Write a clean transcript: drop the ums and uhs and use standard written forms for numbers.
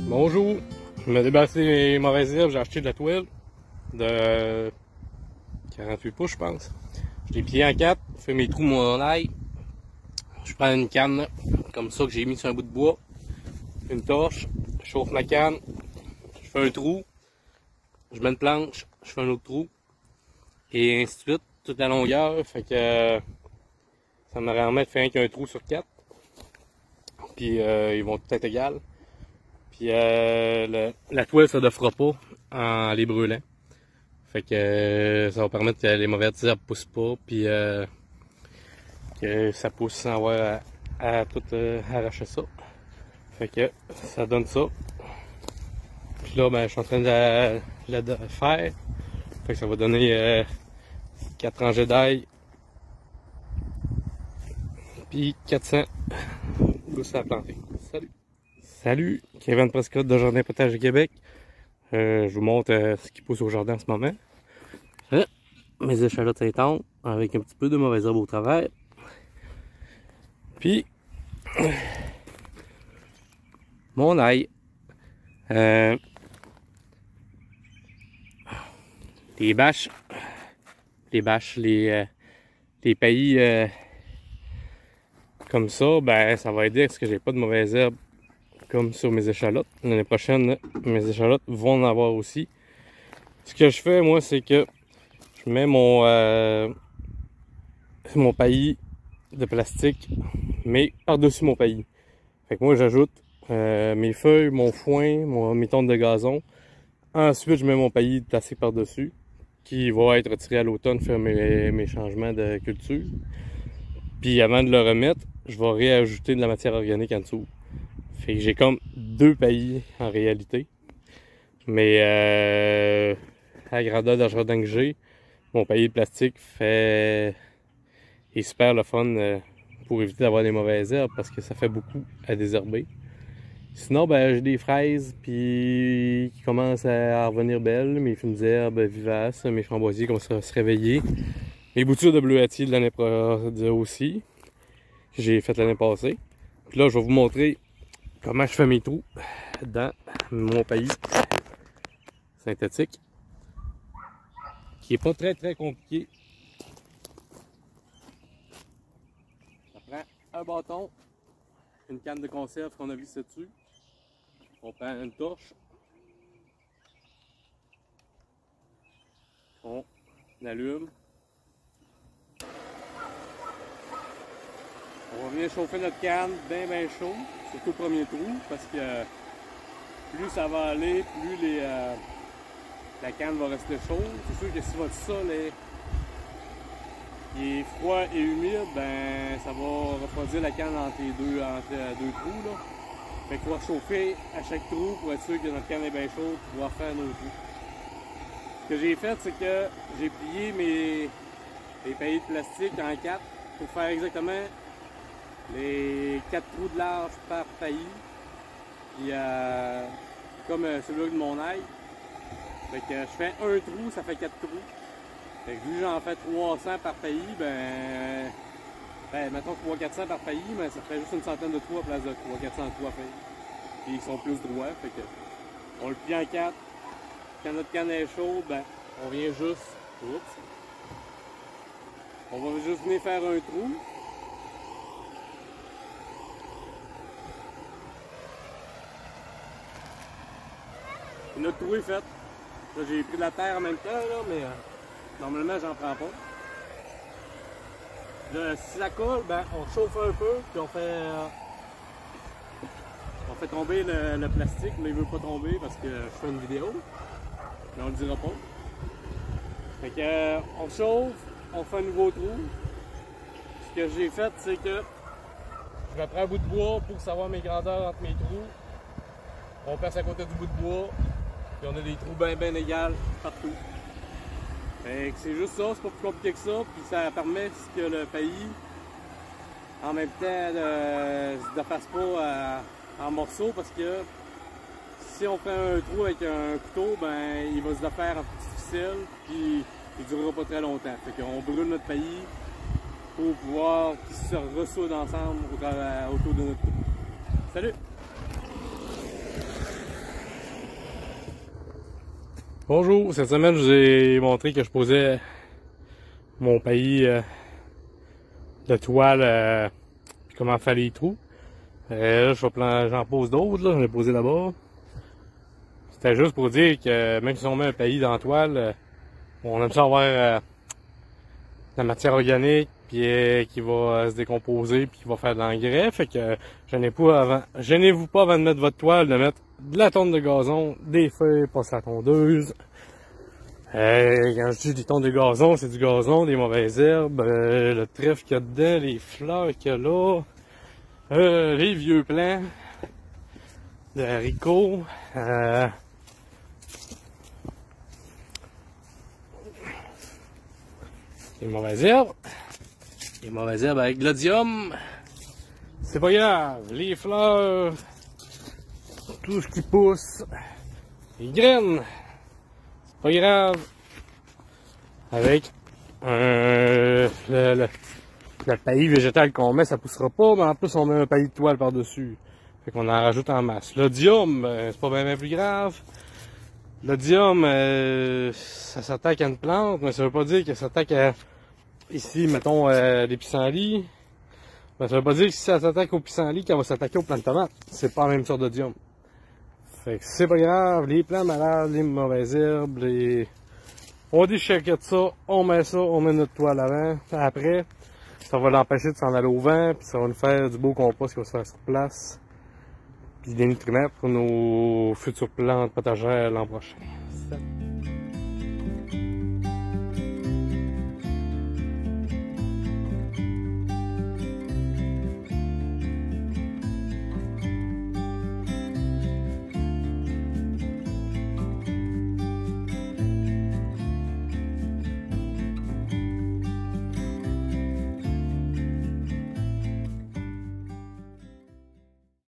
Bonjour, je me débarrassé des mauvaises herbes, j'ai acheté de la toile de 48 pouces je pense. Je l'ai plié en 4, je fais mes trous mon ail. Je prends une canne comme ça que j'ai mis sur un bout de bois, une torche, je chauffe ma canne, je fais un trou, je mets une planche, je fais un autre trou, et ainsi de suite, toute la longueur, fait que ça me remet de faire qu'un trou sur 4. Puis ils vont tout être égales. Puis la toile ça ne fera pas en les brûlant. Fait que ça va permettre que les mauvaises herbes poussent pas, puis que ça pousse sans avoir à tout arracher ça. Fait que ça donne ça. Puis là ben je suis en train de la faire. Fait que ça va donner 4 rangées d'ail. Puis 400 gousses à planter. Salut! Salut! Kevin Prescott de Jardin Potager Québec. Je vous montre ce qui pousse au jardin en ce moment. Mes échalotes Saint-Anne avec un petit peu de mauvaise herbe au travers. Puis mon ail. Les bâches, les paillis comme ça, ben ça va aider à ce que j'ai pas de mauvaises herbes comme sur mes échalotes. L'année prochaine, mes échalotes vont en avoir aussi. Ce que je fais, moi, c'est que je mets mon paillis de plastique, mais par-dessus mon paillis. Fait que moi, j'ajoute mes feuilles, mon foin, mes tonnes de gazon. Ensuite, je mets mon paillis de plastique par-dessus, qui va être retiré à l'automne, faire mes changements de culture. Puis avant de le remettre, je vais réajouter de la matière organique en dessous. Fait que j'ai comme 2 paillis en réalité. Mais à la grandeur de jardin que j'ai, mon paillis de plastique est super le fun pour éviter d'avoir des mauvaises herbes parce que ça fait beaucoup à désherber. Sinon, ben j'ai des fraises puis qui commencent à revenir belles, mes fines herbes vivaces, mes framboisiers commencent à se réveiller. Mes boutures de bleuetier de l'année aussi, que j'ai fait l'année passée. Puis là, je vais vous montrer comment je fais mes trous dans mon paillis synthétique, qui est pas très compliqué. Ça prend un bâton, une canne de conserve qu'on a vissé dessus. On prend une torche, on allume. On va venir chauffer notre canne bien chaud, surtout le premier trou, parce que plus ça va aller, plus la canne va rester chaude. C'est sûr que si votre sol est froid et humide, ben ça va refroidir la canne entre deux trous. Là. Fait qu'il faut chauffer à chaque trou pour être sûr que notre canne est bien chaude pour pouvoir faire nos trous. Ce que j'ai fait, c'est que j'ai plié mes paillis de plastique en 4 pour faire exactement les 4 trous de large par paillis. Puis comme celui de mon ail. Fait que je fais un trou, ça fait 4 trous. Fait que vu que j'en fais 300 par paillis, ben mettons 300-400 par paillis, mais ça fait juste une centaine de trous à place de 300-400 trous à paillis. Puis ils sont plus droits, fait que on le plie en 4. Quand notre canne est chaude, ben on vient juste. Oups! On va juste venir faire un trou. Et notre trou est fait. Là, j'ai pris de la terre en même temps, là, mais normalement, j'en prends pas. Là, si ça coule, ben, on chauffe un peu, puis on fait tomber le plastique, mais il ne veut pas tomber parce que je fais une vidéo. Mais on le dira pas. Fait que, on chauffe, on fait un nouveau trou. Ce que j'ai fait, c'est que je vais prendre un bout de bois pour savoir mes grandeurs entre mes trous. On passe à côté du bout de bois. Puis on a des trous bien égales partout. Fait que c'est juste ça, c'est pas plus compliqué que ça. Puis ça permet que le paillis, en même temps, ne fasse pas en morceaux parce que si on fait un trou avec un couteau, ben il va se défaire en petites ficelles puis il ne durera pas très longtemps. Fait qu'on brûle notre paillis pour pouvoir qu'ils se ressoudent ensemble autour de notre trou. Salut! Bonjour, cette semaine je vous ai montré que je posais mon paillis de toile, puis comment faire les trous. Là, j'en pose d'autres, là, j'en ai posé là-bas. C'était juste pour dire que même si on met un paillis dans la toile, on aime ça avoir de la matière organique puis qui va se décomposer puis qui va faire de l'engrais. Fait que gênez-vous pas avant de mettre votre toile, de mettre de la tonte de gazon, des feuilles, pas la tondeuse. Quand je dis des tontes de gazon, c'est du gazon, des mauvaises herbes, le trèfle qu'il y a dedans, les fleurs qu'il y a là, les vieux plants de haricots, les mauvaises herbes. Les mauvaises herbes avec gladium. C'est pas grave. Les fleurs. Tout ce qui pousse. Les graines. C'est pas grave. Avec le paillis végétal qu'on met, ça poussera pas, mais en plus on met un paillis de toile par-dessus. Fait qu'on en rajoute en masse. L'odium, c'est pas bien plus grave. L'odium, ça s'attaque à une plante, mais ça veut pas dire que ça s'attaque à, ici, mettons, des pissenlits. Ben, ça veut pas dire que si ça s'attaque aux pissenlits, qu'elle va s'attaquer aux plantes de tomates. C'est pas la même sorte d'odium. Fait que c'est pas grave, les plants malades, les mauvaises herbes, on déchèque de ça, on met notre toile avant, après, ça va l'empêcher de s'en aller au vent, puis ça va nous faire du beau compost qui va se faire sur place. Puis des nutriments pour nos futures plantes potagères l'an prochain.